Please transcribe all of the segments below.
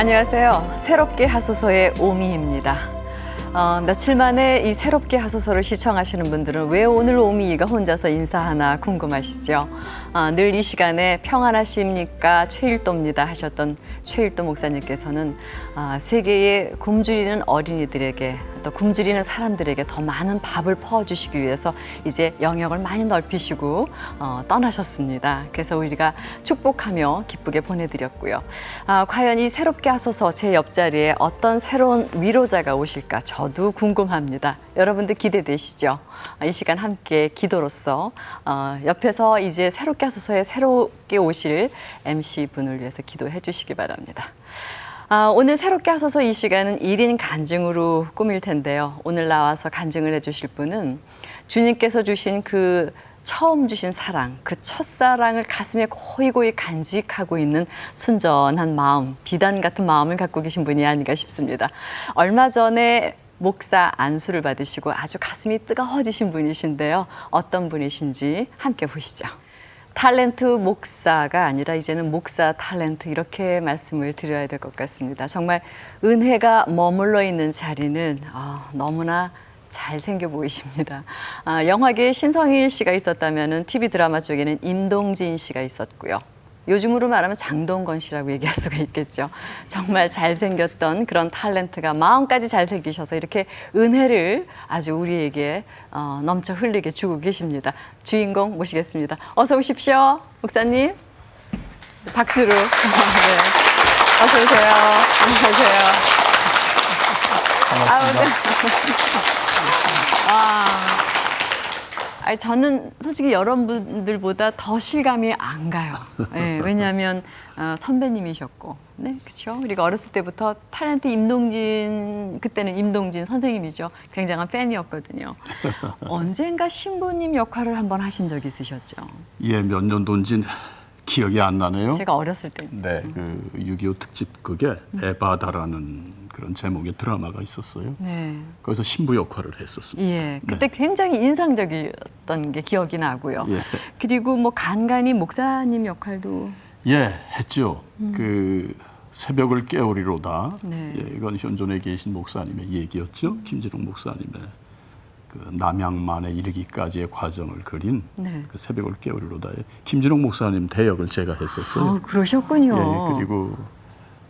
안녕하세요. 새롭게 하소서의 오미입니다. 며칠 만에 이 새롭게 하소서를 시청하시는 분들은 왜 오늘 오미가 혼자서 인사하나 궁금하시죠? 늘 이 시간에 평안하십니까? 최일도입니다 하셨던 최일도 목사님께서는 세계에 굶주리는 어린이들에게 또 굶주리는 사람들에게 더 많은 밥을 퍼주시기 위해서 이제 영역을 많이 넓히시고 떠나셨습니다. 그래서 우리가 축복하며 기쁘게 보내드렸고요. 과연 이 새롭게 하소서 제 옆자리에 어떤 새로운 위로자가 오실까 저도 궁금합니다. 여러분들 기대되시죠? 이 시간 함께 기도로서 옆에서 이제 새롭게 하소서에 새롭게 오실 MC분을 위해서 기도해 주시기 바랍니다. 오늘 새롭게 하소서 이 시간은 1인 간증으로 꾸밀 텐데요. 오늘 나와서 간증을 해주실 분은 주님께서 주신 그 처음 주신 사랑, 그 첫사랑을 가슴에 고이고이 간직하고 있는 순전한 마음, 비단 같은 마음을 갖고 계신 분이 아닌가 싶습니다. 얼마 전에 목사 안수를 받으시고 아주 가슴이 뜨거워지신 분이신데요. 어떤 분이신지 함께 보시죠. 탤런트 목사가 아니라 이제는 목사 탤런트 이렇게 말씀을 드려야 될 것 같습니다. 정말 은혜가 머물러 있는 자리는 너무나 잘생겨 보이십니다. 영화계에 신성일 씨가 있었다면 TV 드라마 쪽에는 임동진 씨가 있었고요. 요즘으로 말하면 장동건 씨라고 얘기할 수가 있겠죠. 정말 잘생겼던 그런 탤런트가 마음까지 잘생기셔서 이렇게 은혜를 아주 우리에게 넘쳐 흘리게 주고 계십니다. 주인공 모시겠습니다. 어서 오십시오, 목사님. 박수로. 네. 어서 오세요. 안녕하세요. 반갑습니다. 저는 솔직히 여러분들보다 더 실감이 안 가요. 네, 왜냐하면 선배님이셨고, 네, 그렇죠. 그리고 어렸을 때부터 탤런트 임동진, 그때는 임동진 선생님이죠. 굉장한 팬이었거든요. 언젠가 신부님 역할을 한번 하신 적 있으셨죠? 예, 몇 년도인지 기억이 안 나네요. 제가 어렸을 때. 네, 그 6.25 특집극에 에바다라는 그런 제목의 드라마가 있었어요. 네. 거기서 신부 역할을 했었습니다. 예, 그때 네. 굉장히 인상적이었던 게 기억이 나고요. 예. 그리고 뭐 간간히 목사님 역할도. 예, 했죠. 그 새벽을 깨우리로다. 네. 예, 이건 현존에 계신 목사님의 얘기였죠. 김진웅 목사님의 그 남양만에 이르기까지의 과정을 그린 네. 그 새벽을 깨우리로다의 김진웅 목사님 대역을 제가 했었어요. 그러셨군요. 예, 그리고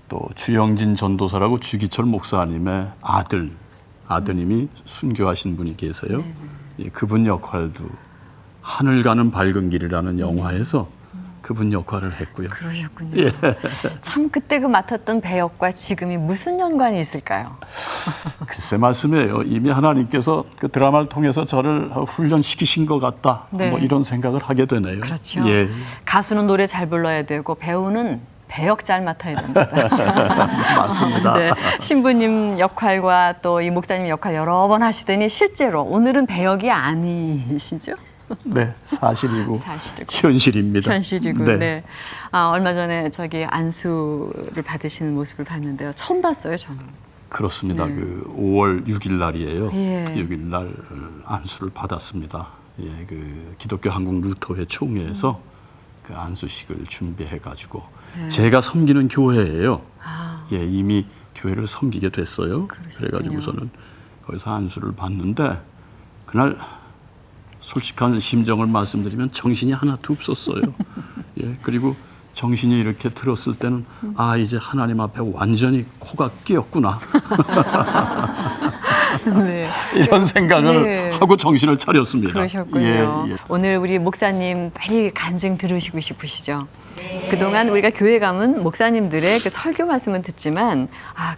또 주영진 전도사라고 주기철 목사님의 아드님이 순교하신 분이 계세요. 예, 그분 역할도 하늘 가는 밝은 길이라는 영화에서 그분 역할을 했고요. 그러셨군요. 예. 참 그때 그 맡았던 배역과 지금이 무슨 연관이 있을까요? 글쎄 말씀이에요. 이미 하나님께서 그 드라마를 통해서 저를 훈련시키신 것 같다. 네. 뭐 이런 생각을 하게 되네요. 그렇죠. 예. 가수는 노래 잘 불러야 되고 배우는 배역 잘 맡아야 됩니다. 맞습니다. 네, 신부님 역할과 또 이 목사님 역할 여러 번 하시더니 실제로 오늘은 배역이 아니시죠? 네, 사실이고 사실이고. 현실입니다. 현실이고. 네. 네. 얼마 전에 저기 안수를 받으시는 모습을 봤는데요. 처음 봤어요, 저는. 그렇습니다. 네. 그 5월 6일 날이에요. 예. 6일 날 안수를 받았습니다. 예, 그 기독교 한국 루터회 총회에서 그 안수식을 준비해 가지고 네. 제가 섬기는 교회예요. 아. 예, 이미 교회를 섬기게 됐어요. 그러셨군요. 그래 가지고서는 거기서 안수를 받는데 그날 솔직한 심정을 말씀드리면 정신이 하나도 없었어요. 예, 그리고 정신이 이렇게 들었을 때는 이제 하나님 앞에 완전히 코가 끼었구나. 네. 이런 생각을 네. 하고 정신을 차렸습니다. 그러셨군요. 예, 예. 오늘 우리 목사님 빨리 간증 들으시고 싶으시죠? 그동안 우리가 교회 가면 목사님들의 그 설교 말씀은 듣지만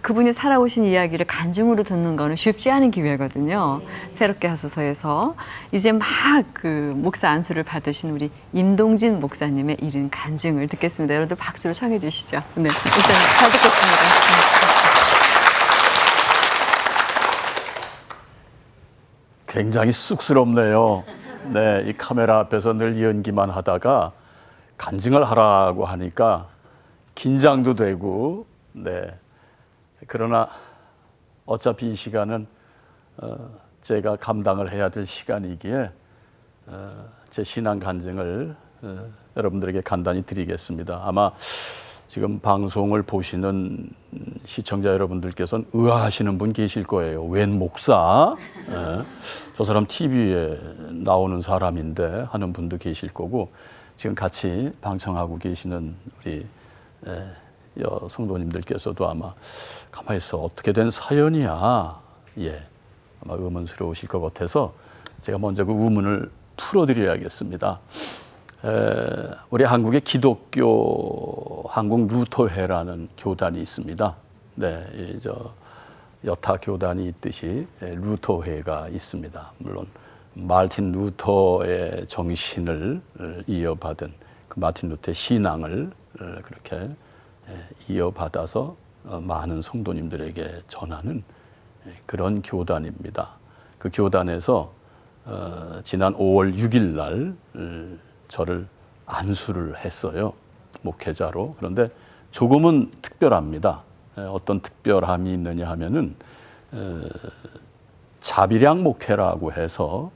그분이 살아오신 이야기를 간증으로 듣는 거는 쉽지 않은 기회거든요. 새롭게 하소서에서 이제 막 그 목사 안수를 받으신 우리 임동진 목사님의 이른 간증을 듣겠습니다. 여러분들 박수로 청해 주시죠. 네, 목사님 잘 듣겠습니다. 굉장히 쑥스럽네요. 네, 이 카메라 앞에서 늘 연기만 하다가 간증을 하라고 하니까 긴장도 되고, 네. 그러나 어차피 이 시간은 제가 감당을 해야 될 시간이기에 제 신앙 간증을 여러분들에게 간단히 드리겠습니다. 아마 지금 방송을 보시는 시청자 여러분들께서는 의아하시는 분 계실 거예요. 웬 목사? 예. 저 사람 TV에 나오는 사람인데 하는 분도 계실 거고, 지금 같이 방청하고 계시는 우리 성도님들께서도 아마 가만히 있어 어떻게 된 사연이야, 예, 아마 의문스러우실 것 같아서 제가 먼저 그 의문을 풀어드려야겠습니다. 우리 한국의 기독교 한국 루터회라는 교단이 있습니다. 네, 여타 교단이 있듯이 루터회가 있습니다. 물론 마틴 루터의 정신을 이어받은 그 마틴 루터의 신앙을 그렇게 이어받아서 많은 성도님들에게 전하는 그런 교단입니다. 그 교단에서 지난 5월 6일 날 저를 안수를 했어요. 목회자로. 그런데 조금은 특별합니다. 어떤 특별함이 있느냐 하면은 자비량 목회라고 해서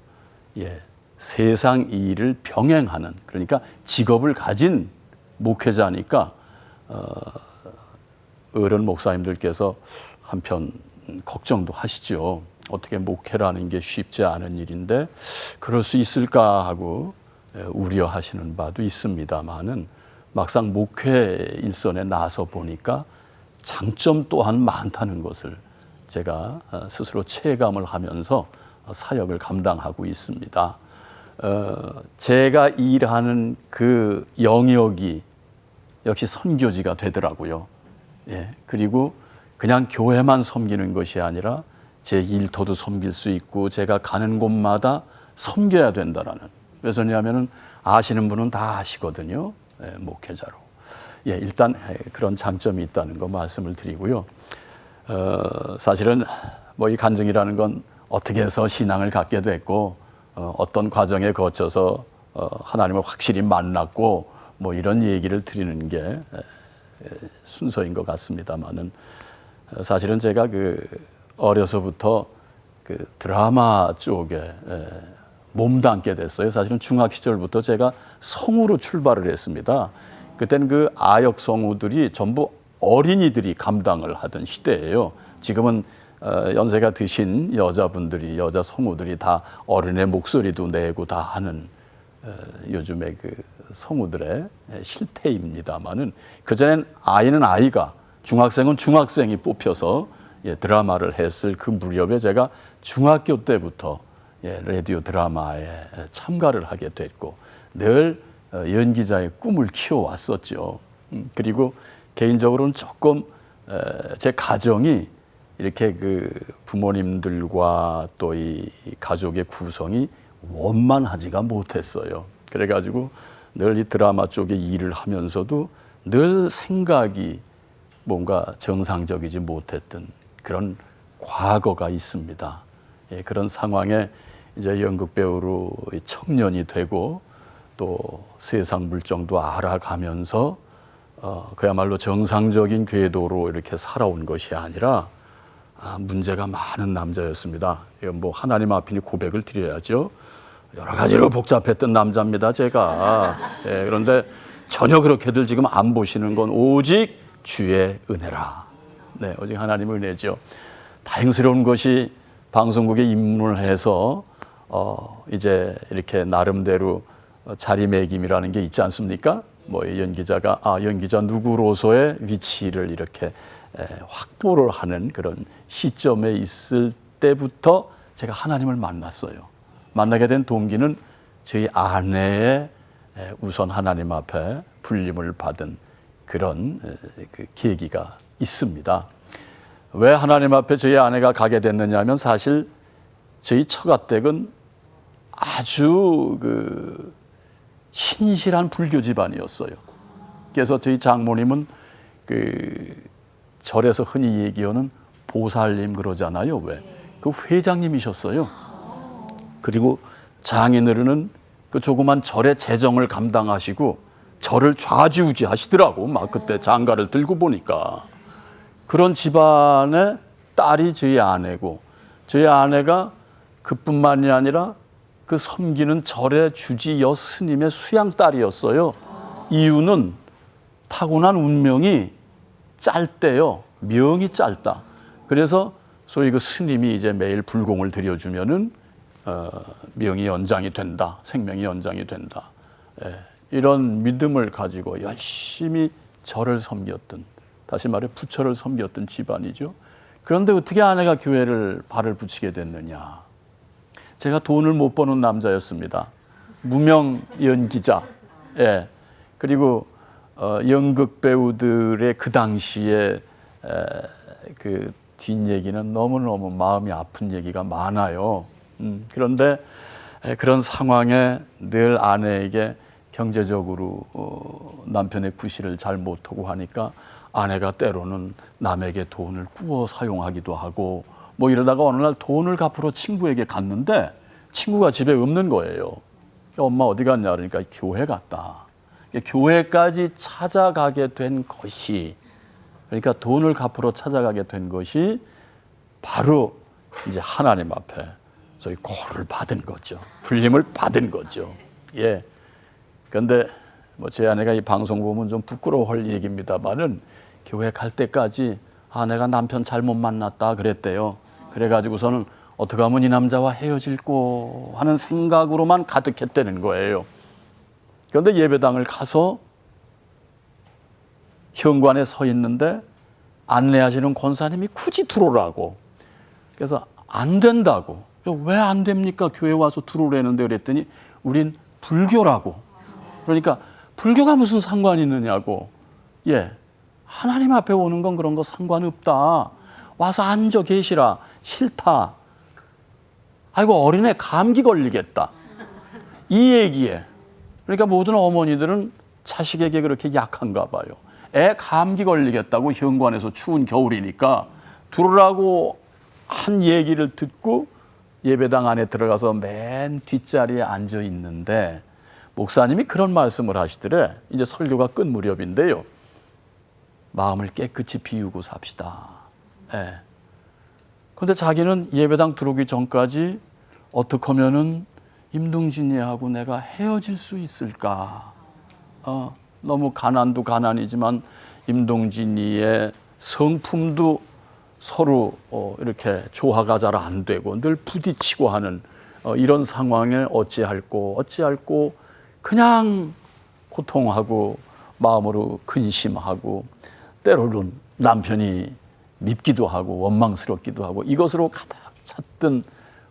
세상 일을 병행하는, 그러니까 직업을 가진 목회자니까 어른 목사님들께서 한편 걱정도 하시죠. 어떻게 목회라는 게 쉽지 않은 일인데 그럴 수 있을까 하고 우려하시는 바도 있습니다만은 막상 목회 일선에 나서 보니까 장점 또한 많다는 것을 제가 스스로 체감을 하면서 사역을 감당하고 있습니다. 제가 일하는 그 영역이 역시 선교지가 되더라고요. 예, 그리고 그냥 교회만 섬기는 것이 아니라 제 일터도 섬길 수 있고 제가 가는 곳마다 섬겨야 된다라는. 왜냐하면 아시는 분은 다 아시거든요. 예, 목회자로. 예, 일단 그런 장점이 있다는 거 말씀을 드리고요. 사실은 뭐 이 간증이라는 건 어떻게 해서 신앙을 갖게 됐고 어떤 과정에 거쳐서 하나님을 확실히 만났고 뭐 이런 얘기를 드리는 게 순서인 것 같습니다만은 사실은 제가 어려서부터 그 드라마 쪽에 몸담게 됐어요. 사실은 중학 시절부터 제가 성우로 출발을 했습니다. 그때는 그 아역 성우들이 전부 어린이들이 감당을 하던 시대예요. 지금은 연세가 드신 여자분들이, 여자 성우들이 다 어른의 목소리도 내고 다 하는 요즘의 그 성우들의 실태입니다만은 그전엔 아이는 아이가, 중학생은 중학생이 뽑혀서 드라마를 했을 그 무렵에 제가 중학교 때부터 라디오 드라마에 참가를 하게 됐고 늘 연기자의 꿈을 키워왔었죠. 그리고 개인적으로는 조금 제 가정이 이렇게 그 부모님들과 또 이 가족의 구성이 원만하지가 못했어요. 그래가지고 늘 이 드라마 쪽에 일을 하면서도 늘 생각이 뭔가 정상적이지 못했던 그런 과거가 있습니다. 예, 그런 상황에 이제 연극 배우로 청년이 되고 또 세상 물정도 알아가면서 그야말로 정상적인 궤도로 이렇게 살아온 것이 아니라 문제가 많은 남자였습니다. 이건 뭐 하나님 앞이니 고백을 드려야죠. 여러 가지로 복잡했던 남자입니다, 제가. 예, 그런데 전혀 그렇게들 지금 안 보시는 건 오직 주의 은혜라. 네, 오직 하나님의 은혜죠. 다행스러운 것이 방송국에 입문을 해서 이제 이렇게 나름대로 자리매김이라는 게 있지 않습니까? 뭐 연기자가 연기자 누구로서의 위치를 이렇게 확보를 하는 그런 시점에 있을 때부터 제가 하나님을 만났어요. 만나게 된 동기는 저희 아내의 우선 하나님 앞에 불림을 받은 그런 그 계기가 있습니다. 왜 하나님 앞에 저희 아내가 가게 됐느냐 하면 사실 저희 처가댁은 아주 그 신실한 불교 집안이었어요. 그래서 저희 장모님은 그 절에서 흔히 얘기하는 보살님 그러잖아요. 왜? 그 회장님이셨어요. 그리고 장인어른은 그 조그만 절의 재정을 감당하시고 절을 좌지우지 하시더라고. 막 그때 장가를 들고 보니까. 그런 집안의 딸이 저희 아내고 저희 아내가 그뿐만이 아니라 그 섬기는 절의 주지 여스님의 수양딸이었어요. 이유는 타고난 운명이 짧대요. 명이 짧다. 그래서 소위 그 스님이 이제 매일 불공을 들여주면은 명이 연장이 된다. 생명이 연장이 된다. 예, 이런 믿음을 가지고 열심히 절을 섬겼던, 다시 말해 부처를 섬겼던 집안이죠. 그런데 어떻게 아내가 교회를 발을 붙이게 됐느냐. 제가 돈을 못 버는 남자였습니다. 무명 연기자. 예. 그리고 연극 배우들의 그 당시에 그 뒷얘기는 너무너무 마음이 아픈 얘기가 많아요. 그런데 그런 상황에 늘 아내에게 경제적으로 남편의 구실을 잘 못하고 하니까 아내가 때로는 남에게 돈을 꾸어 사용하기도 하고 뭐 이러다가 어느 날 돈을 갚으러 친구에게 갔는데 친구가 집에 없는 거예요. 엄마 어디 갔냐 그러니까 교회 갔다. 교회까지 찾아가게 된 것이, 그러니까 돈을 갚으러 찾아가게 된 것이 바로 이제 하나님 앞에 저희 고를 받은 거죠. 불림을 받은 거죠. 예. 그런데 뭐 제 아내가 이 방송 보면 좀 부끄러워할 얘기입니다만은 교회 갈 때까지 내가 남편 잘못 만났다 그랬대요. 그래가지고서는 어떻게 하면 이 남자와 헤어질꼬 하는 생각으로만 가득했다는 거예요. 그런데 예배당을 가서 현관에 서 있는데 안내하시는 권사님이 굳이 들어오라고. 그래서 안 된다고. 왜 안 됩니까? 교회 와서 들어오라는데 그랬더니 우린 불교라고. 그러니까 불교가 무슨 상관이 있느냐고. 예, 하나님 앞에 오는 건 그런 거 상관없다. 와서 앉아 계시라. 싫다. 아이고 어린애 감기 걸리겠다. 이 얘기에. 그러니까 모든 어머니들은 자식에게 그렇게 약한가 봐요. 애 감기 걸리겠다고 현관에서 추운 겨울이니까 들어오라고 한 얘기를 듣고 예배당 안에 들어가서 맨 뒷자리에 앉아 있는데 목사님이 그런 말씀을 하시더래. 이제 설교가 끝 무렵인데요. 마음을 깨끗이 비우고 삽시다. 예. 그런데 자기는 예배당 들어오기 전까지 어떻게 하면은 임동진이하고 내가 헤어질 수 있을까? 너무 가난도 가난이지만 임동진이의 성품도 서로 이렇게 조화가 잘 안 되고 늘 부딪히고 하는 이런 상황에 어찌할꼬 그냥 고통하고 마음으로 근심하고 때로는 남편이 밉기도 하고 원망스럽기도 하고 이것으로 가득 찼던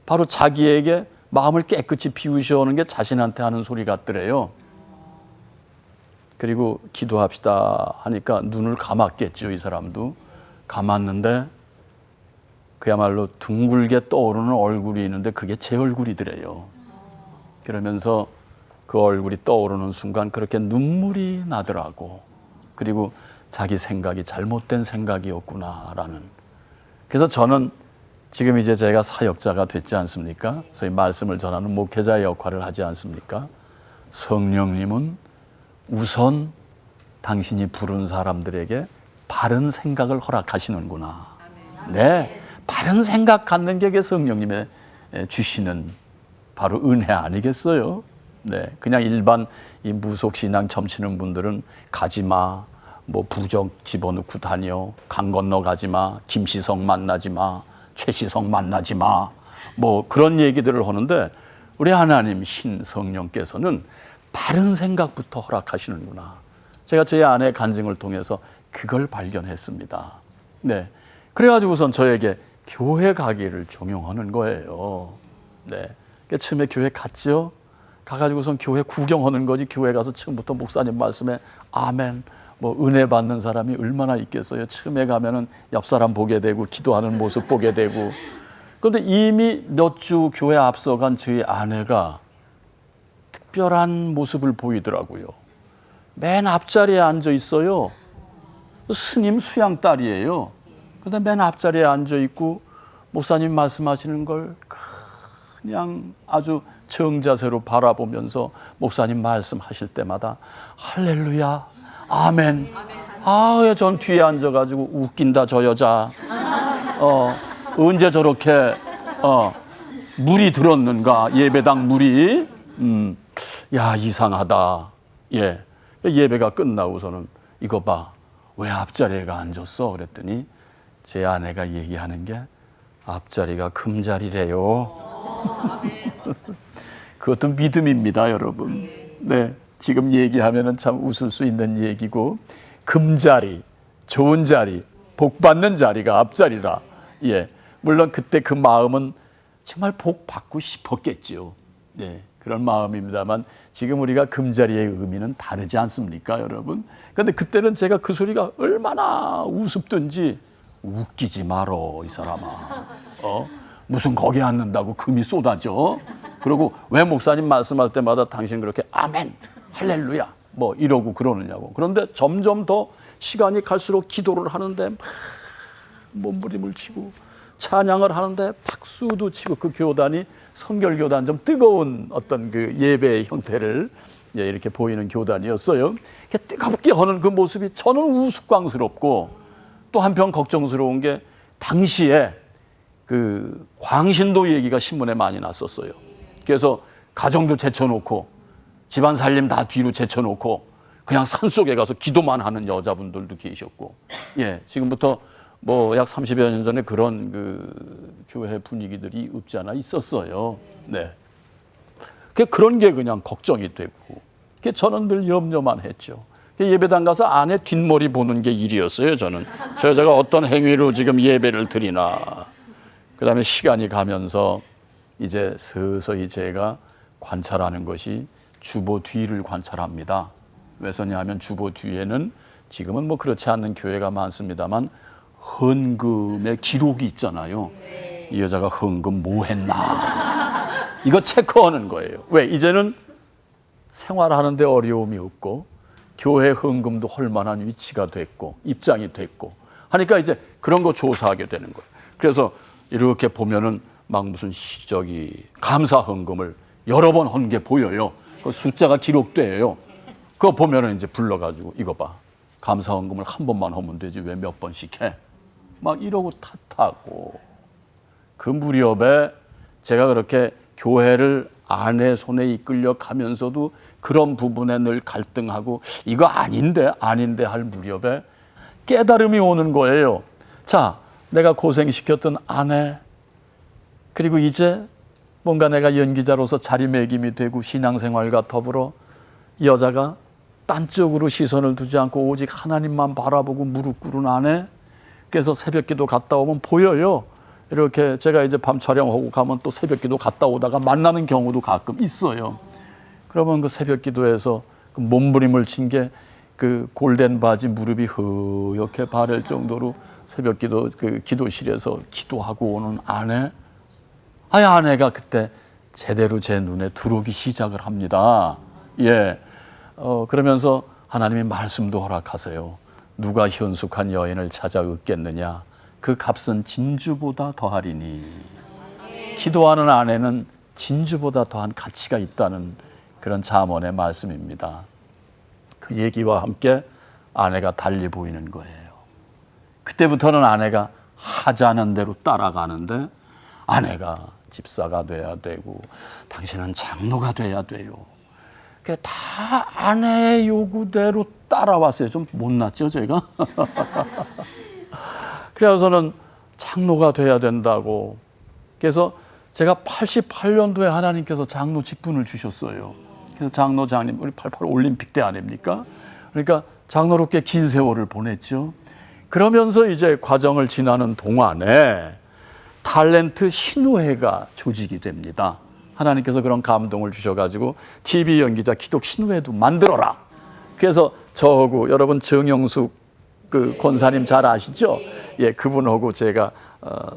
바로 자기에게 마음을 깨끗이 비우셔오는 게 자신한테 하는 소리 같더래요. 그리고 기도합시다 하니까 눈을 감았겠죠. 이 사람도 감았는데 그야말로 둥글게 떠오르는 얼굴이 있는데 그게 제 얼굴이더래요. 그러면서 그 얼굴이 떠오르는 순간 그렇게 눈물이 나더라고. 그리고 자기 생각이 잘못된 생각이었구나라는. 그래서 저는 지금 이제 제가 사역자가 됐지 않습니까? 소위 말씀을 전하는 목회자의 역할을 하지 않습니까? 성령님은 우선 당신이 부른 사람들에게 바른 생각을 허락하시는구나. 네, 바른 생각 갖는 게 성령님의 주시는 바로 은혜 아니겠어요? 네, 그냥 일반 이 무속신앙 점치는 분들은 가지마, 뭐 부적 집어넣고 다녀, 강 건너 가지마, 김시성 만나지마, 최시성 만나지마, 뭐 그런 얘기들을 하는데 우리 하나님 신성령께서는 바른 생각부터 허락하시는구나. 제가 제 아내의 간증을 통해서 그걸 발견했습니다. 네, 그래가지고선 저에게 교회 가기를 종용하는 거예요. 네, 처음에 교회 갔죠. 가가지고선 교회 구경하는 거지. 교회 가서 처음부터 목사님 말씀에 아멘, 뭐 은혜 받는 사람이 얼마나 있겠어요. 처음에 가면은 옆 사람 보게 되고 기도하는 모습 보게 되고. 그런데 이미 몇 주 교회 앞서간 저희 아내가 특별한 모습을 보이더라고요. 맨 앞자리에 앉아 있어요. 스님 수양 딸이에요. 근데 맨 앞자리에 앉아 있고 목사님 말씀하시는 걸 그냥 아주 정자세로 바라보면서 목사님 말씀하실 때마다 할렐루야, 아멘. 전 뒤에 앉아가지고 웃긴다 저 여자. 언제 저렇게 물이 들었는가, 예배당 물이. 야, 이상하다. 예. 예배가 끝나고서는 이거 봐, 왜 앞자리에 앉았어? 그랬더니 제 아내가 얘기하는 게 앞자리가 금자리래요. 그것도 믿음입니다, 여러분. 네, 지금 얘기하면은 참 웃을 수 있는 얘기고, 금자리, 좋은 자리, 복 받는 자리가 앞자리라. 예, 물론 그때 그 마음은 정말 복 받고 싶었겠죠. 네, 그런 마음입니다만 지금 우리가 금자리의 의미는 다르지 않습니까, 여러분? 그런데 그때는 제가 그 소리가 얼마나 우습든지, 웃기지 말어 이 사람아. 무슨 거기 앉는다고 금이 쏟아져? 그리고 왜 목사님 말씀할 때마다 당신 그렇게 아멘, 할렐루야 뭐 이러고 그러느냐고. 그런데 점점 더 시간이 갈수록 기도를 하는데 막 몸부림을 치고 찬양을 하는데 박수도 치고, 그 교단이 성결교단, 좀 뜨거운 어떤 그 예배의 형태를 이렇게 보이는 교단이었어요. 뜨겁게 하는 그 모습이 저는 우스꽝스럽고, 또 한편 걱정스러운 게 당시에 그 광신도 얘기가 신문에 많이 났었어요. 그래서 가정도 제쳐놓고 집안 살림 다 뒤로 제쳐놓고 그냥 산속에 가서 기도만 하는 여자분들도 계셨고, 예, 지금부터 뭐 약 30여 년 전에 그런 그 교회 분위기들이 없지 않아 있었어요. 네. 그런 게 그냥 걱정이 되고, 저는 늘 염려만 했죠. 예배당 가서 아내 뒷머리 보는 게 일이었어요, 저는. 저 여자가 어떤 행위로 지금 예배를 드리나. 그 다음에 시간이 가면서 이제 서서히 제가 관찰하는 것이 주보 뒤를 관찰합니다. 왜서냐 하면 주보 뒤에는 지금은 뭐 그렇지 않는 교회가 많습니다만 헌금의 기록이 있잖아요. 이 여자가 헌금 뭐 했나. 이거 체크하는 거예요. 왜? 이제는 생활하는데 어려움이 없고 교회 헌금도 할 만한 위치가 됐고 입장이 됐고 하니까 이제 그런 거 조사하게 되는 거예요. 그래서 이렇게 보면은 막 무슨 감사 헌금을 여러 번 한 게 보여요. 그 숫자가 기록돼요. 그거 보면은 이제 불러가지고 이거 봐. 감사 헌금을 한 번만 하면 되지 왜 몇 번씩 해? 막 이러고 탓하고. 그 무렵에 제가 그렇게 교회를 아내 손에 이끌려 가면서도 그런 부분에 늘 갈등하고 이거 아닌데 할 무렵에 깨달음이 오는 거예요. 자, 내가 고생시켰던 아내, 그리고 이제 뭔가 내가 연기자로서 자리매김이 되고 신앙생활과 더불어 이 여자가 딴 쪽으로 시선을 두지 않고 오직 하나님만 바라보고 무릎 꿇은 아내. 그래서 새벽기도 갔다 오면 보여요. 이렇게 제가 이제 밤 촬영하고 가면 또 새벽기도 갔다 오다가 만나는 경우도 가끔 있어요. 그러면 그 새벽기도에서 그 몸부림을 친 게 그 골덴 바지 무릎이 허옇게 바랄 정도로 새벽기도 그 기도실에서 기도하고 오는 아내. 아내가 그때 제대로 제 눈에 들어오기 시작을 합니다. 예. 그러면서 하나님이 말씀도 허락하세요. 누가 현숙한 여인을 찾아 얻겠느냐? 그 값은 진주보다 더하리니. 기도하는 아내는 진주보다 더한 가치가 있다는 그런 잠언의 말씀입니다. 그 얘기와 함께 아내가 달리 보이는 거예요. 그때부터는 아내가 하자는 대로 따라가는데 아내가 집사가 돼야 되고 당신은 장로가 돼야 돼요. 다 아내의 요구대로 따라왔어요. 좀 못났죠, 제가? 그래서는 장로가 돼야 된다고. 그래서 제가 88년도에 하나님께서 장로 직분을 주셨어요. 그래서 장로장님, 우리 88 올림픽 때 아닙니까? 그러니까 장로롭게 긴 세월을 보냈죠. 그러면서 이제 과정을 지나는 동안에 탤런트 신우회가 조직이 됩니다. 하나님께서 그런 감동을 주셔가지고 TV 연기자 기독 신우회도 만들어라. 그래서 저하고 여러분 정영숙 그 권사님 잘 아시죠? 예, 그분하고 제가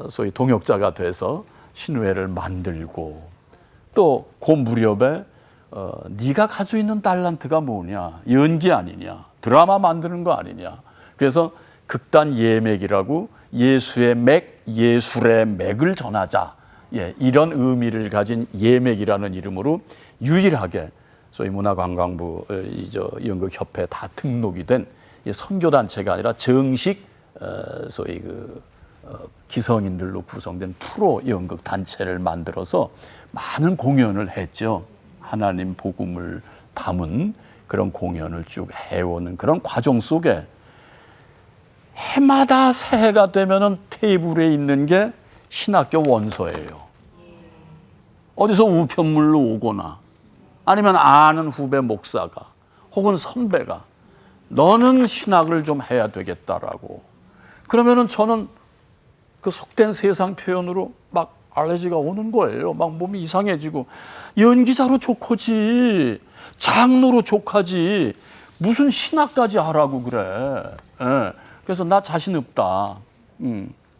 소위 동역자가 돼서 신우회를 만들고 또 그 무렵에 네가 가지고 있는 달란트가 뭐냐? 연기 아니냐? 드라마 만드는 거 아니냐? 그래서 극단 예맥이라고 예수의 맥, 예술의 맥을 전하자. 예, 이런 의미를 가진 예맥이라는 이름으로 유일하게 소위 문화관광부 연극협회 다 등록이 된 선교단체가 아니라 정식 소위 기성인들로 구성된 프로 연극 단체를 만들어서 많은 공연을 했죠. 하나님 복음을 담은 그런 공연을 쭉 해오는 그런 과정 속에 해마다 새해가 되면은 테이블에 있는 게 신학교 원서예요. 어디서 우편물로 오거나 아니면 아는 후배 목사가 혹은 선배가 너는 신학을 좀 해야 되겠다라고. 그러면은 저는 그 속된 세상 표현으로 막 알레르기가 오는 거예요. 막 몸이 이상해지고 연기자로 족하지 장로로 족하지 무슨 신학까지 하라고 그래. 예. 그래서 나 자신 없다.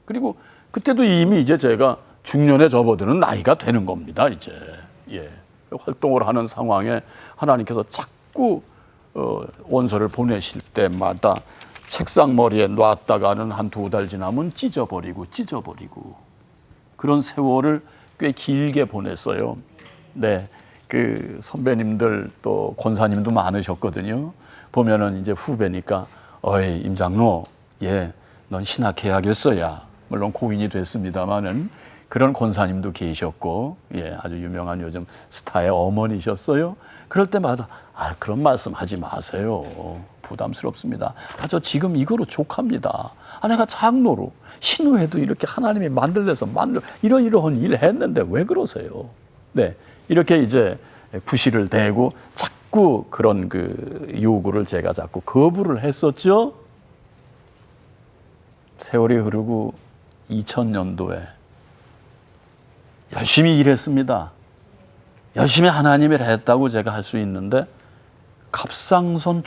그리고 그때도 이미 이제 제가 중년에 접어드는 나이가 되는 겁니다. 이제 예. 활동을 하는 상황에 하나님께서 자꾸 원서를 보내실 때마다 책상 머리에 놨다가는 한 2달 지나면 찢어버리고 그런 세월을 꽤 길게 보냈어요. 네, 그 선배님들 또 권사님도 많으셨거든요. 보면은 이제 후배니까 어이 임 장로, 예, 넌 신학해야겠어야. 물론 고인이 됐습니다만은 그런 권사님도 계셨고, 예, 아주 유명한 요즘 스타의 어머니셨어요. 그럴 때마다 그런 말씀 하지 마세요. 부담스럽습니다. 저 지금 이거로 족합니다. 내가 장로로 신우회도 이렇게 하나님이 만들어서 이러이러한 일 했는데 왜 그러세요? 네, 이렇게 이제 구실을 대고 자꾸 그런 그 요구를 제가 자꾸 거부를 했었죠. 세월이 흐르고 2000년도에 열심히 일했습니다. 열심히 하나님 일 했다고 제가 할 수 있는데 갑상선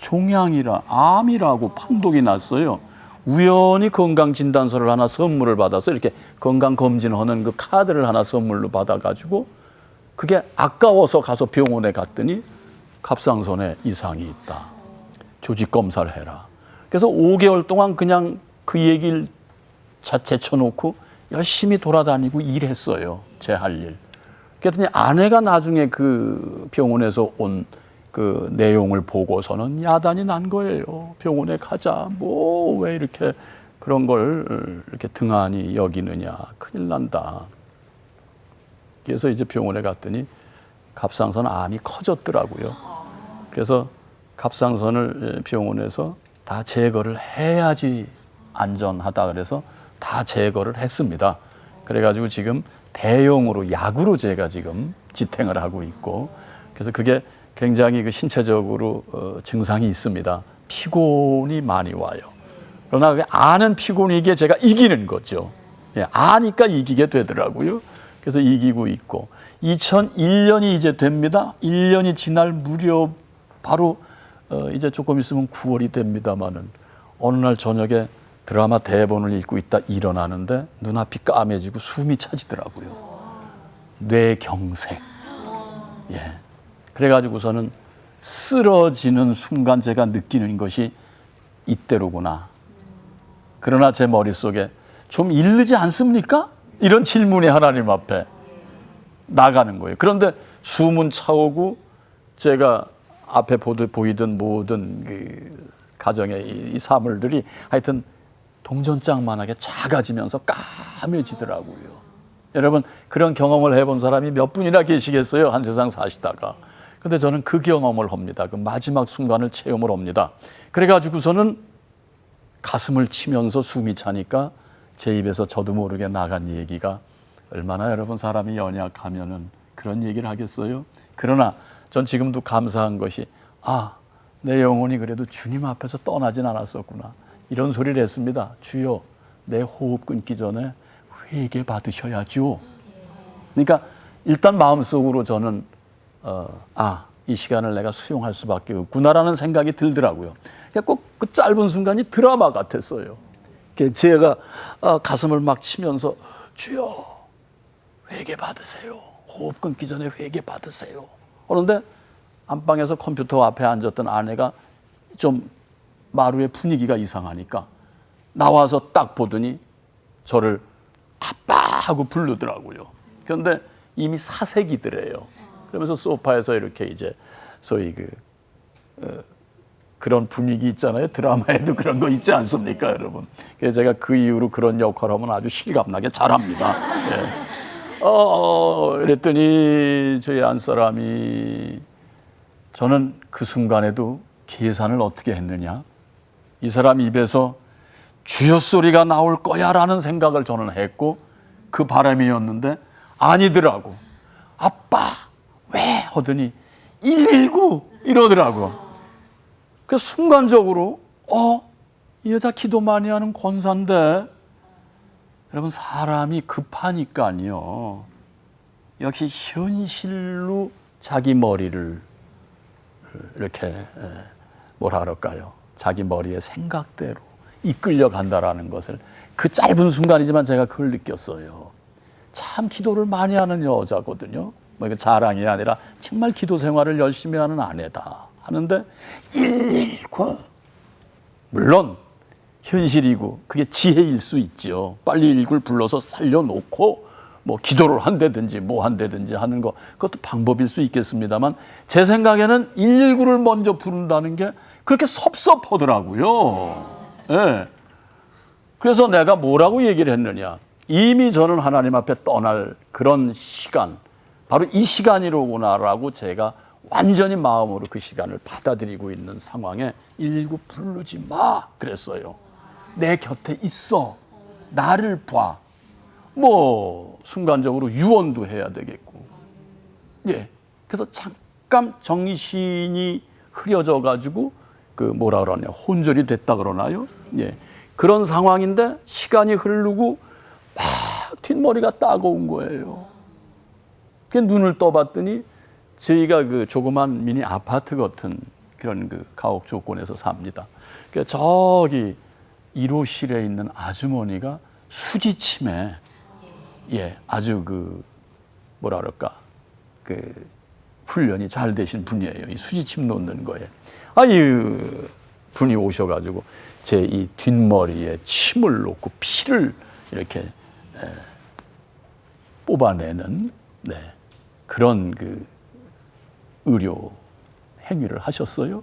암이라고 판독이 났어요. 우연히 건강진단서를 하나 선물을 받아서 이렇게 건강검진하는 그 카드를 하나 선물로 받아가지고 그게 아까워서 가서 병원에 갔더니 갑상선에 이상이 있다. 조직검사를 해라. 그래서 5개월 동안 그냥 그 얘기를 제쳐놓고 열심히 돌아다니고 일했어요. 제 할 일. 그랬더니 아내가 나중에 그 병원에서 온 그 내용을 보고서는 야단이 난 거예요. 병원에 가자. 뭐 왜 이렇게 그런 걸 이렇게 등한히 여기느냐. 큰일 난다. 그래서 이제 병원에 갔더니 갑상선 암이 커졌더라고요. 그래서 갑상선을 병원에서 다 제거를 해야지 안전하다 그래서 다 제거를 했습니다. 그래가지고 지금 대용으로 약으로 제가 지금 지탱을 하고 있고 그래서 그게 굉장히 그 신체적으로 증상이 있습니다. 피곤이 많이 와요. 그러나 그 아는 피곤이 이게 제가 이기는 거죠. 예, 아니까 이기게 되더라고요. 그래서 이기고 있고 2001년이 이제 됩니다. 1년이 지날 무렵 바로 이제 조금 있으면 9월이 됩니다마는 어느 날 저녁에 드라마 대본을 읽고 있다 일어나는데 눈앞이 까매지고 숨이 차지더라고요. 뇌경색. 예. 그래가지고서는 쓰러지는 순간 제가 느끼는 것이 이때로구나. 그러나 제 머릿속에 좀 이르지 않습니까? 이런 질문이 하나님 앞에 나가는 거예요. 그런데 숨은 차오고 제가 앞에 보이던 모든 그 가정의 이 사물들이 하여튼 동전장만하게 작아지면서 까매지더라고요. 여러분 그런 경험을 해본 사람이 몇 분이나 계시겠어요? 한 세상 사시다가. 근데 저는 그 경험을 합니다. 그 마지막 순간을 체험을 합니다. 그래가지고서는 가슴을 치면서 숨이 차니까 제 입에서 저도 모르게 나간 얘기가 얼마나 여러분 사람이 연약하면은 그런 얘기를 하겠어요? 그러나 전 지금도 감사한 것이 내 영혼이 그래도 주님 앞에서 떠나진 않았었구나. 이런 소리를 했습니다. 주여, 내 호흡 끊기 전에 회개 받으셔야죠. 그러니까 일단 마음속으로 저는 이 시간을 내가 수용할 수밖에 없구나라는 생각이 들더라고요. 꼭 그 짧은 순간이 드라마 같았어요. 제가 가슴을 막 치면서 주여, 회개 받으세요. 호흡 끊기 전에 회개 받으세요. 그런데 안방에서 컴퓨터 앞에 앉았던 아내가 좀 마루의 분위기가 이상하니까 나와서 딱 보더니 저를 아빠 하고 부르더라고요. 그런데 이미 사색이더래요. 그러면서 소파에서 이렇게 이제 소위 그런 분위기 있잖아요. 드라마에도 그런 거 있지 않습니까, 여러분? 그래서 제가 그 이후로 그런 역할을 하면 아주 실감나게 잘합니다. 예. 그랬더니 저희 안 사람이 저는 그 순간에도 계산을 어떻게 했느냐. 이 사람 입에서 주여 소리가 나올 거야라는 생각을 저는 했고 그 바람이었는데 아니더라고. 아빠 왜 하더니 119 이러더라고. 그 순간적으로 이 여자 기도 많이 하는 권사인데 여러분 사람이 급하니까요. 역시 현실로 자기 머리를 이렇게 뭐라 그럴까요? 자기 머리의 생각대로 이끌려 간다라는 것을 그 짧은 순간이지만 제가 그걸 느꼈어요. 참 기도를 많이 하는 여자거든요. 뭐 이게 자랑이 아니라 정말 기도 생활을 열심히 하는 아내다 하는데 119 물론 현실이고 그게 지혜일 수 있죠. 빨리 119를 불러서 살려놓고 뭐 기도를 한다든지 뭐 한다든지 하는 거 그것도 방법일 수 있겠습니다만 제 생각에는 119를 먼저 부른다는 게 그렇게 섭섭하더라고요. 예. 그래서 내가 뭐라고 얘기를 했느냐. 이미 저는 하나님 앞에 떠날 그런 시간, 바로 이 시간이로구나라고 제가 완전히 마음으로 그 시간을 받아들이고 있는 상황에 119 부르지 마 그랬어요. 내 곁에 있어. 나를 봐. 뭐 순간적으로 유언도 해야 되겠고. 예. 그래서 잠깐 정신이 흐려져 가지고 그 뭐라 그러냐. 혼절이 됐다 그러나요? 예. 그런 상황인데 시간이 흐르고 막 뒷머리가 따가운 거예요. 그 눈을 떠봤더니 저희가 그 조그만 미니 아파트 같은 그런 그 가옥 조건에서 삽니다. 그 저기 1호실에 있는 아주머니가 수지침에 예, 아주 그 뭐라 그럴까 그 훈련이 잘 되신 분이에요. 이 수지침 놓는 거에. 이 분이 오셔가지고 제 이 뒷머리에 침을 놓고 피를 이렇게 뽑아내는 네, 그런 그 의료 행위를 하셨어요.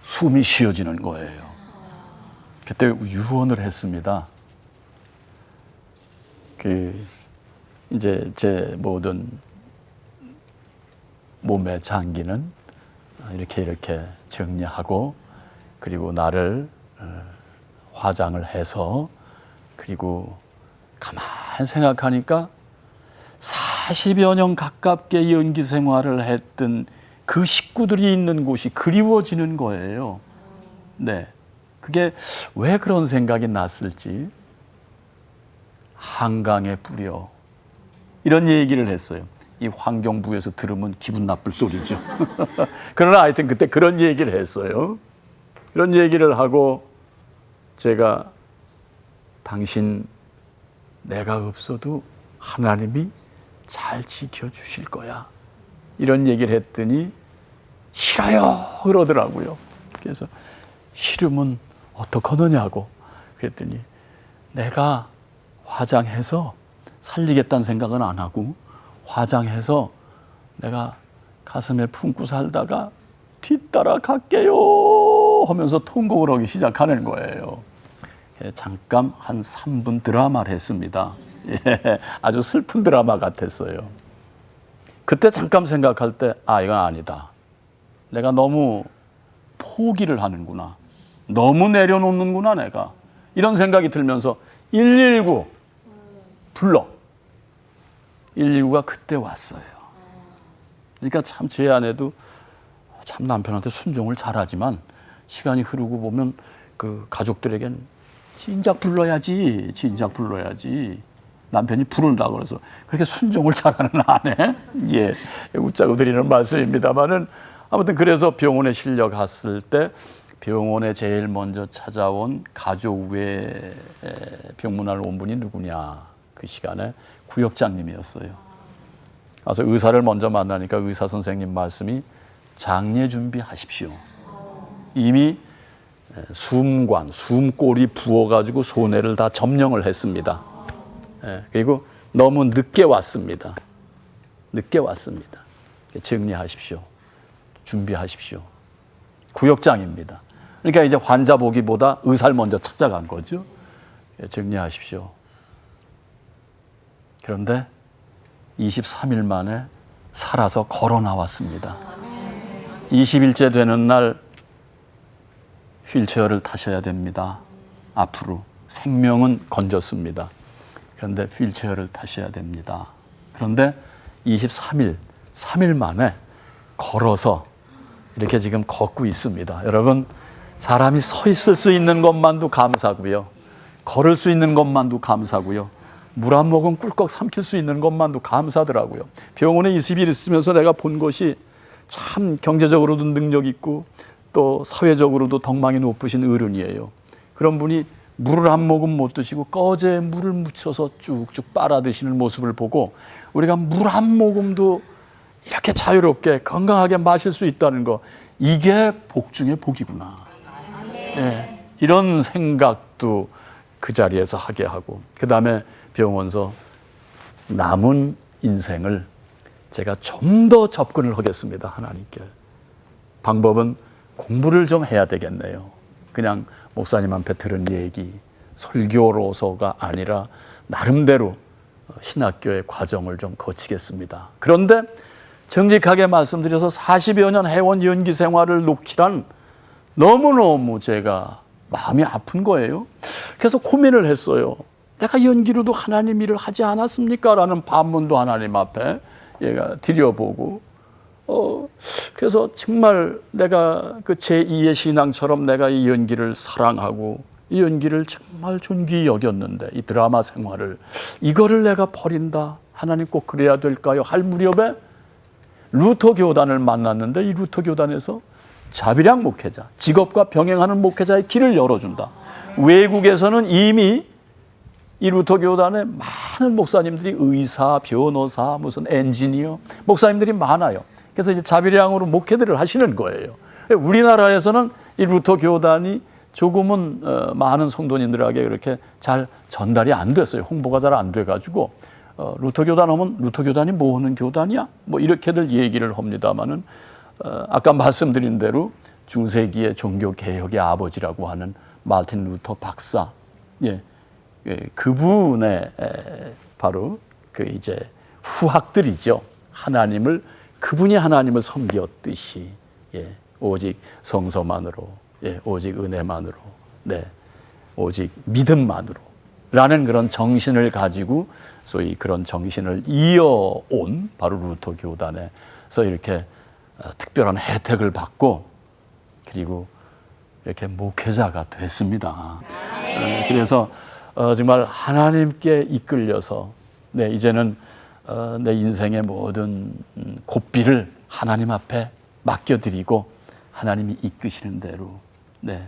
숨이 쉬어지는 거예요. 그때 유언을 했습니다. 그 이제 제 모든 몸의 장기는 이렇게 정리하고 그리고 나를 화장을 해서 그리고 가만히 생각하니까 40여 년 가깝게 연기 생활을 했던 그 식구들이 있는 곳이 그리워지는 거예요. 네. 그게 왜 그런 생각이 났을지. 한강에 뿌려. 이런 얘기를 했어요. 이 환경부에서 들으면 기분 나쁠 소리죠. 그러나 하여튼 그때 그런 얘기를 했어요. 그런 얘기를 하고 제가 당신 내가 없어도 하나님이 잘 지켜주실 거야. 이런 얘기를 했더니 싫어요 그러더라고요. 그래서 싫으면 어떡하느냐고 그랬더니 내가 화장해서 살리겠다는 생각은 안 하고 화장해서 내가 가슴에 품고 살다가 뒤따라 갈게요 하면서 통곡을 하기 시작하는 거예요. 잠깐 한 3분 드라마를 했습니다. 예, 아주 슬픈 드라마 같았어요. 그때 잠깐 생각할 때 이건 아니다. 내가 너무 포기를 하는구나. 너무 내려놓는구나 내가. 이런 생각이 들면서 119 불러. 119가 그때 왔어요. 그러니까 참 제 아내도 참 남편한테 순종을 잘하지만 시간이 흐르고 보면 그 가족들에겐 진작 불러야지. 남편이 부른다고 그래서 그렇게 순종을 잘하는 아내. 예, 웃자고 드리는 말씀입니다만은 아무튼 그래서 병원에 실려 갔을 때 병원에 제일 먼저 찾아온 가족 외에 병문안 온 분이 누구냐. 그 시간에 구역장님이었어요. 그래서 의사를 먼저 만나니까 의사 선생님 말씀이 장례 준비하십시오. 이미 숨골이 부어가지고 손해를 다 점령을 했습니다. 그리고 너무 늦게 왔습니다. 정리하십시오. 준비하십시오. 구역장입니다. 그러니까 이제 환자 보기보다 의사를 먼저 찾아간 거죠. 정리하십시오. 그런데 23일 만에 살아서 걸어 나왔습니다. 20일째 되는 날 휠체어를 타셔야 됩니다. 앞으로 생명은 건졌습니다. 그런데 휠체어를 타셔야 됩니다. 그런데 3일 만에 걸어서 이렇게 지금 걷고 있습니다. 여러분, 사람이 서 있을 수 있는 것만도 감사고요. 걸을 수 있는 것만도 감사고요. 물 한 모금 꿀꺽 삼킬 수 있는 것만도 감사하더라고요. 병원에 20일 있으면서 내가 본 것이 참 경제적으로도 능력 있고 또 사회적으로도 덕망이 높으신 어른이에요. 그런 분이 물을 한 모금 못 드시고 꺼제에 물을 묻혀서 쭉쭉 빨아 드시는 모습을 보고 우리가 물 한 모금도 이렇게 자유롭게 건강하게 마실 수 있다는 거, 이게 복 중에 복이구나. 예, 이런 생각도 그 자리에서 하게 하고, 그 다음에 병원서 남은 인생을 제가 좀 더 접근을 하겠습니다. 하나님께. 방법은 공부를 좀 해야 되겠네요. 그냥 목사님한테 들은 얘기, 설교로서가 아니라 나름대로 신학교의 과정을 좀 거치겠습니다. 그런데 정직하게 말씀드려서 40여 년 해온 연기 생활을 놓기란 너무너무 제가 마음이 아픈 거예요. 그래서 고민을 했어요. 내가 연기로도 하나님 일을 하지 않았습니까? 라는 반문도 하나님 앞에 얘가 드려보고, 그래서 정말 내가 그 제2의 신앙처럼 내가 이 연기를 사랑하고 이 연기를 정말 존귀히 여겼는데, 이 드라마 생활을, 이거를 내가 버린다. 하나님 꼭 그래야 될까요? 할 무렵에 루터 교단을 만났는데, 이 루터 교단에서 자비량 목회자, 직업과 병행하는 목회자의 길을 열어준다. 외국에서는 이미 이 루터 교단에 많은 목사님들이 의사, 변호사, 무슨 엔지니어, 목사님들이 많아요. 그래서 이제 자비량으로 목회들을 하시는 거예요. 우리나라에서는 이 루터 교단이 조금은 많은 성도님들에게 이렇게 잘 전달이 안 됐어요. 홍보가 잘 안 돼가지고 루터 교단 하면 루터 교단이 뭐 하는 교단이야? 뭐 이렇게들 얘기를 합니다만은, 아까 말씀드린 대로 중세기의 종교 개혁의 아버지라고 하는 마틴 루터 박사, 예, 그분의 바로 그 이제 후학들이죠. 그분이 하나님을 섬겼듯이, 예, 오직 성서만으로, 예, 오직 은혜만으로, 네, 오직 믿음만으로라는 그런 정신을 가지고 소위 그런 정신을 이어온 바로 루터 교단에서 이렇게 특별한 혜택을 받고, 그리고 이렇게 목회자가 됐습니다. 그래서 정말 하나님께 이끌려서, 네, 이제는 내 인생의 모든 고삐를 하나님 앞에 맡겨드리고 하나님이 이끄시는 대로, 네,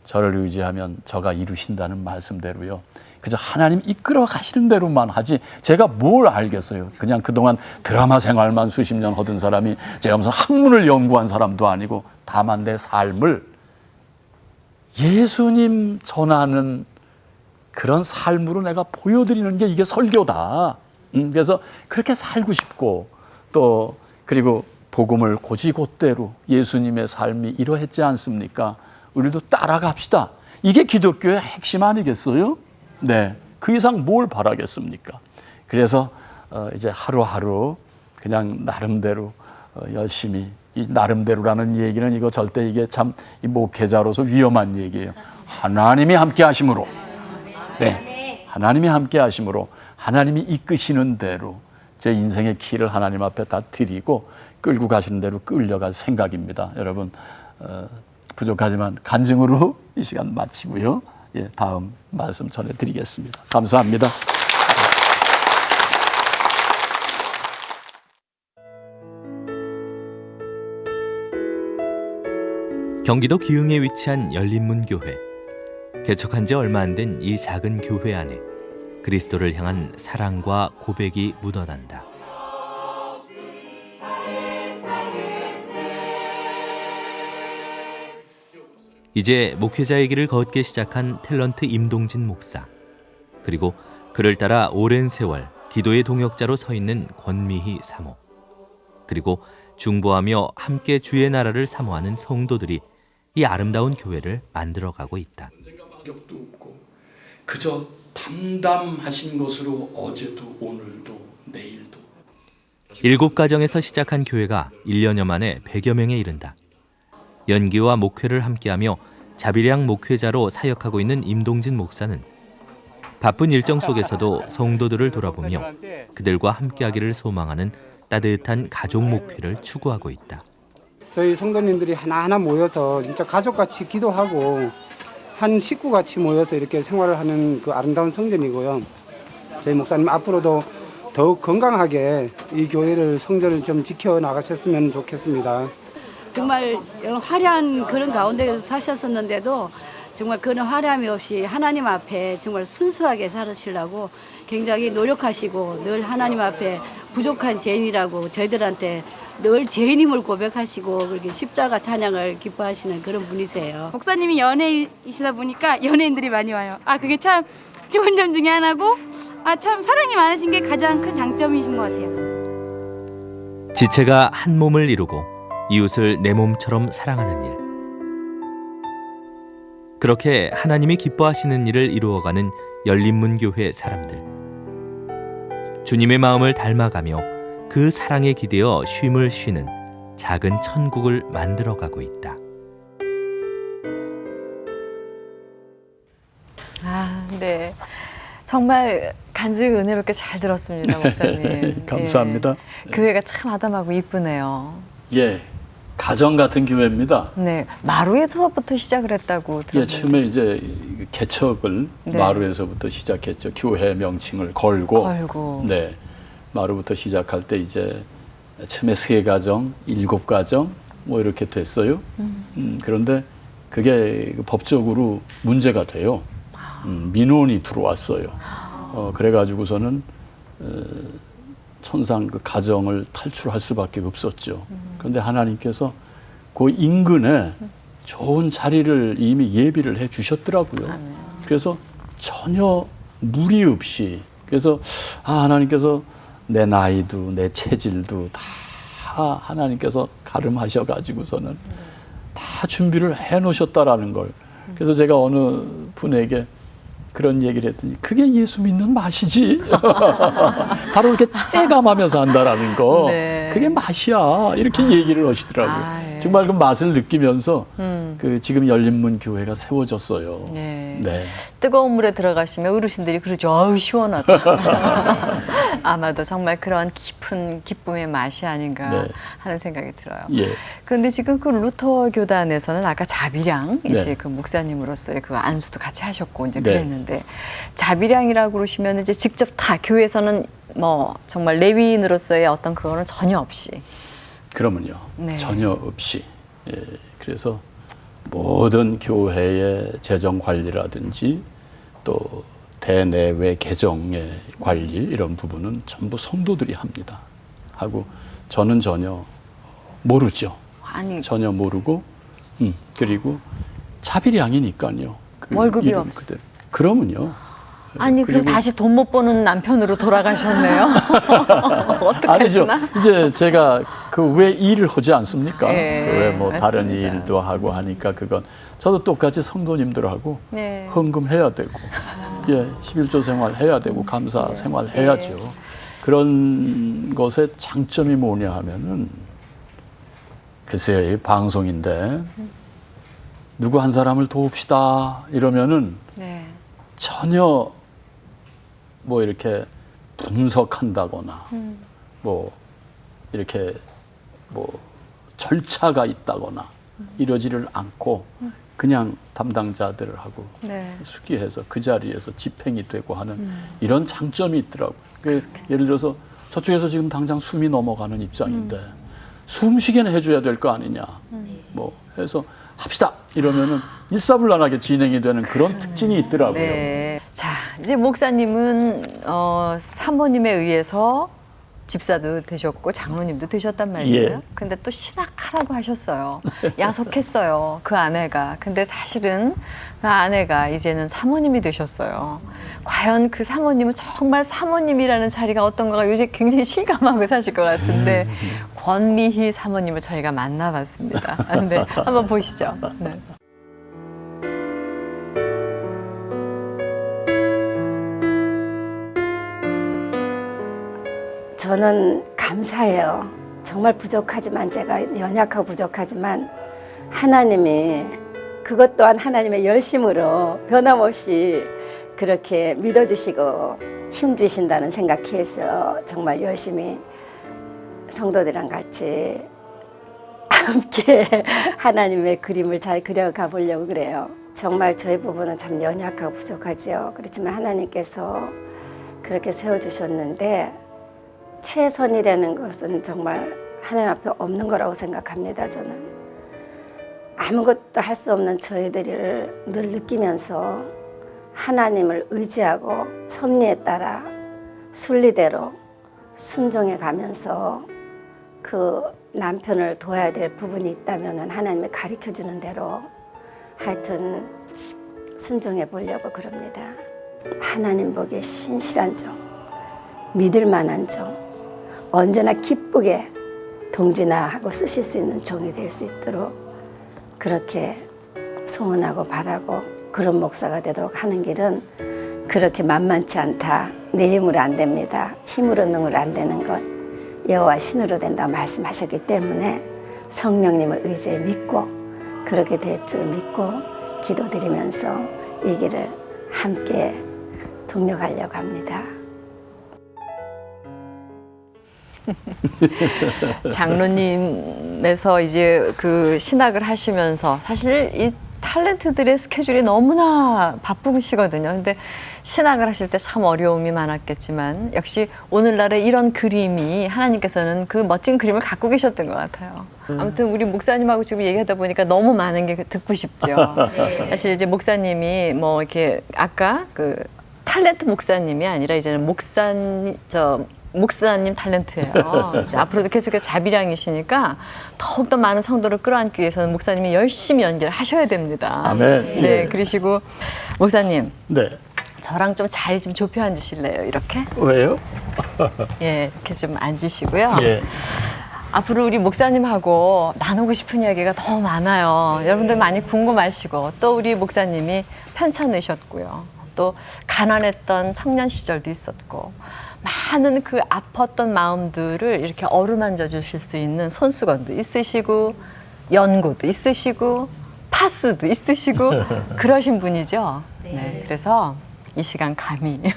저를 의지하면 저가 이루신다는 말씀대로요. 그저 하나님 이끌어 가시는 대로만 하지 제가 뭘 알겠어요. 그냥 그동안 드라마 생활만 수십 년 하던 사람이 제가 무슨 학문을 연구한 사람도 아니고, 다만 내 삶을 예수님 전하는 그런 삶으로 내가 보여드리는 게 이게 설교다. 그래서 그렇게 살고 싶고, 또 그리고 복음을 곧이곧대로 예수님의 삶이 이러했지 않습니까? 우리도 따라갑시다. 이게 기독교의 핵심 아니겠어요? 네, 그 이상 뭘 바라겠습니까? 그래서 이제 하루하루 그냥 나름대로 열심히, 이 나름대로라는 얘기는 이거 절대 이게 참 이 목회자로서 위험한 얘기예요. 하나님이 함께 하심으로, 네, 하나님이 함께 하심으로 하나님이 이끄시는 대로 제 인생의 길을 하나님 앞에 다 드리고 끌고 가시는 대로 끌려갈 생각입니다. 여러분, 부족하지만 간증으로 이 시간 마치고요. 예, 다음 말씀 전해드리겠습니다. 감사합니다. 경기도 기흥에 위치한 열린문교회. 개척한 지 얼마 안 된 이 작은 교회 안에 그리스도를 향한 사랑과 고백이 묻어난다. 이제 목회자의 길을 걷기 시작한 탤런트 임동진 목사, 그리고 그를 따라 오랜 세월 기도의 동역자로 서 있는 권미희 사모, 그리고 중보하며 함께 주의 나라를 사모하는 성도들이 이 아름다운 교회를 만들어가고 있다. 격도 없고 그저 담담하신 것으로 어제도 오늘도 내일도 7가정에서 시작한 교회가 1년여 만에 100여 명에 이른다. 연기와 목회를 함께하며 자비량 목회자로 사역하고 있는 임동진 목사는 바쁜 일정 속에서도 성도들을 돌아보며 그들과 함께하기를 소망하는 따뜻한 가족 목회를 추구하고 있다. 저희 성도님들이 하나하나 모여서 진짜 가족같이 기도하고 한 식구같이 모여서 이렇게 생활을 하는 그 아름다운 성전이고요. 저희 목사님 앞으로도 더욱 건강하게 이 교회를 성전을 좀 지켜나가셨으면 좋겠습니다. 정말 화려한 그런 가운데서 사셨었는데도 정말 그런 화려함이 없이 하나님 앞에 정말 순수하게 살으시려고 굉장히 노력하시고 늘 하나님 앞에 부족한 죄인이라고 저희들한테 늘 죄인임을 고백하시고 그렇게 십자가 찬양을 기뻐하시는 그런 분이세요. 목사님이 연예인이시다 보니까 연예인들이 많이 와요. 그게 참 좋은 점 중에 하나고 참 사랑이 많으신 게 가장 큰 장점이신 것 같아요. 지체가 한 몸을 이루고 이웃을 내 몸처럼 사랑하는 일. 그렇게 하나님이 기뻐하시는 일을 이루어가는 열린문교회 사람들. 주님의 마음을 닮아가며 그 사랑에 기대어 쉼을 쉬는 작은 천국을 만들어가고 있다. 네. 정말 간증 은혜롭게 잘 들었습니다, 목사님. 감사합니다. 예. 교회가 참 아담하고 이쁘네요. 예, 가정 같은 교회입니다. 네, 마루에서부터 시작을 했다고 예, 들었는데. 처음에 이제 개척을 네. 마루에서부터 시작했죠. 교회 명칭을 걸고. 걸고. 네, 마루부터 시작할 때 이제 처음에 3가정, 7가정 뭐 이렇게 됐어요. 그런데 그게 법적으로 문제가 돼요. 민원이 들어왔어요. 그래가지고서는 천상 그 가정을 탈출할 수밖에 없었죠. 그런데 하나님께서 그 인근에 좋은 자리를 이미 예비를 해 주셨더라고요. 그래서 전혀 무리 없이, 그래서 하나님께서 내 나이도 내 체질도 다 하나님께서 가름하셔가지고서는 다 준비를 해 놓으셨다라는 걸. 그래서 제가 어느 분에게 그런 얘기를 했더니 그게 예수 믿는 맛이지. 바로 이렇게 체감하면서 한다라는 거. 네. 그게 맛이야. 이렇게 얘기를 하시더라고요. 예. 정말 그 맛을 느끼면서 그 지금 열린문 교회가 세워졌어요. 네. 네. 뜨거운 물에 들어가시면 어르신들이 그러죠. 아우 시원하다. 아마도 정말 그런 깊은 기쁨의 맛이 아닌가 네. 하는 생각이 들어요. 예. 그런데 지금 그 루터 교단에서는 아까 자비량 이제 네. 그 목사님으로서의 그 안수도 같이 하셨고 이제 네. 그랬는데 자비량이라고 그러시면 이제 직접 다 교회에서는 뭐 정말 레위인으로서의 어떤 그거는 전혀 없이. 그러면요. 네. 전혀 없이. 예, 그래서 모든 교회의 재정 관리라든지 또 대내외 개정의 관리 이런 부분은 전부 성도들이 합니다. 하고 저는 전혀 모르죠. 아니 전혀 모르고 그리고 자비량이니까요. 그 월급이 이름 그대로. 그러면요. 아니 그럼 그리고- 다시 돈 못 버는 남편으로 돌아가셨네요. 아니죠. 어떡하시나? 이제 제가 그 왜 일을 하지 않습니까? 예, 그 왜 뭐 다른 맞습니다. 일도 하고 하니까 그건 저도 똑같이 성도님들하고 네. 헌금해야 되고, 예, 11조 생활 해야 되고 감사 생활 해야죠. 그런 것의 장점이 뭐냐 하면은 글쎄요, 이 방송인데 누구 한 사람을 도웁시다 이러면은 네. 전혀 뭐 이렇게 분석한다거나 뭐 이렇게 뭐 절차가 있다거나 이러지를 않고 그냥 담당자들하고 네. 수기해서 그 자리에서 집행이 되고 하는 이런 장점이 있더라고요. 예를 들어서 저쪽에서 지금 당장 숨이 넘어가는 입장인데 숨쉬게는 해줘야 될 거 아니냐 뭐 해서 합시다 이러면은 일사불란하게 진행이 되는 그런 특징이 있더라고요. 네. 자, 이제 목사님은 사모님에 의해서 집사도 되셨고 장로님도 되셨단 말이에요. 예. 근데 또 신학하라고 하셨어요. 야속했어요. 그 아내가. 근데 사실은 그 아내가 이제는 사모님이 되셨어요. 과연 그 사모님은 정말 사모님이라는 자리가 어떤가가 요새 굉장히 실감하고 사실 것 같은데 권미희 사모님을 저희가 만나봤습니다. 네, 한번 보시죠. 네. 저는 감사해요. 정말 부족하지만 제가 연약하고 부족하지만 하나님이 그것 또한 하나님의 열심으로 변함없이 그렇게 믿어주시고 힘주신다는 생각해서 정말 열심히 성도들이랑 같이 함께 하나님의 그림을 잘 그려가 보려고 그래요. 정말 저희 부부는 참 연약하고 부족하죠. 그렇지만 하나님께서 그렇게 세워주셨는데 최선이라는 것은 정말 하나님 앞에 없는 거라고 생각합니다. 저는 아무것도 할 수 없는 저희들을 늘 느끼면서 하나님을 의지하고 섭리에 따라 순리대로 순종해 가면서 그 남편을 도와야 될 부분이 있다면 하나님이 가르쳐주는 대로 하여튼 순종해 보려고 그럽니다. 하나님 보기에 신실한 종, 믿을 만한 종, 언제나 기쁘게 동진하고 쓰실 수 있는 종이 될 수 있도록 그렇게 소원하고 바라고 그런 목사가 되도록 하는 길은 그렇게 만만치 않다. 내 힘으로 안 됩니다. 힘으로 능으로 안 되는 것 여호와 신으로 된다고 말씀하셨기 때문에 성령님을 의지해 믿고 그렇게 될 줄 믿고 기도드리면서 이 길을 함께 동력하려고 합니다. 장로님에서 이제 그 신학을 하시면서 사실 이 탤런트들의 스케줄이 너무나 바쁘시거든요. 근데 신학을 하실 때 참 어려움이 많았겠지만 역시 오늘날의 이런 그림이 하나님께서는 그 멋진 그림을 갖고 계셨던 것 같아요. 아무튼 우리 목사님하고 지금 얘기하다 보니까 너무 많은 게 듣고 싶죠. 사실 이제 목사님이 뭐 이렇게 아까 그 탤런트 목사님이 아니라 이제는 목사님 탤런트예요. 이제 앞으로도 계속해서 자비량이시니까 더욱더 많은 성도를 끌어안기 위해서는 목사님이 열심히 연기를 하셔야 됩니다. 아멘. 네, 예. 그러시고 목사님 네. 저랑 좀 자리 좀 좁혀 앉으실래요? 이렇게? 왜요? 예, 이렇게 좀 앉으시고요. 예. 앞으로 우리 목사님하고 나누고 싶은 이야기가 더 많아요. 여러분들 많이 궁금하시고 또 우리 목사님이 편찮으셨고요. 또 가난했던 청년 시절도 있었고 많은 그 아팠던 마음들을 이렇게 어루만져 주실 수 있는 손수건도 있으시고 연고도 있으시고 파스도 있으시고 그러신 분이죠. 네, 그래서 이 시간 감히 네.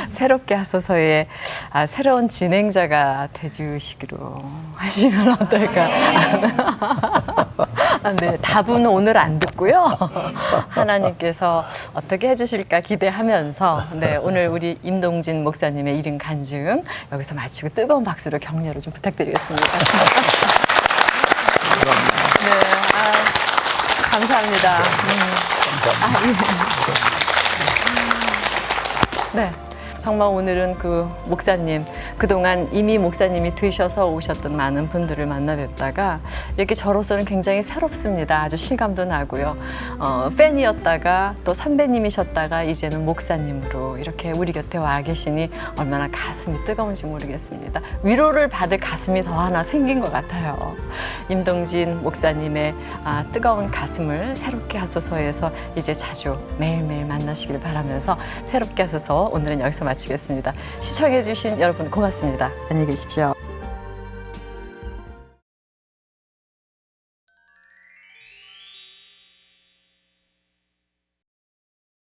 새롭게 하소서의 새로운 진행자가 돼주시기로 하시면 어떨까. 네, 답은 오늘 안 듣고요. 하나님께서 어떻게 해주실까 기대하면서 네, 오늘 우리 임동진 목사님의 이른 간증 여기서 마치고 뜨거운 박수로 격려를 좀 부탁드리겠습니다. 네, 감사합니다. 네. 정말 오늘은 그 목사님, 그동안 이미 목사님이 되셔서 오셨던 많은 분들을 만나 뵙다가 이렇게 저로서는 굉장히 새롭습니다. 아주 실감도 나고요. 팬이었다가 또 선배님이셨다가 이제는 목사님으로 이렇게 우리 곁에 와 계시니 얼마나 가슴이 뜨거운지 모르겠습니다. 위로를 받을 가슴이 더 하나 생긴 것 같아요. 임동진 목사님의 뜨거운 가슴을 새롭게 하소서에서 이제 자주 매일매일 만나시길 바라면서 새롭게 하소서 오늘은 여기서 마치겠습니다. 시청해주신 여러분 고맙습니다. 안녕히 계십시오.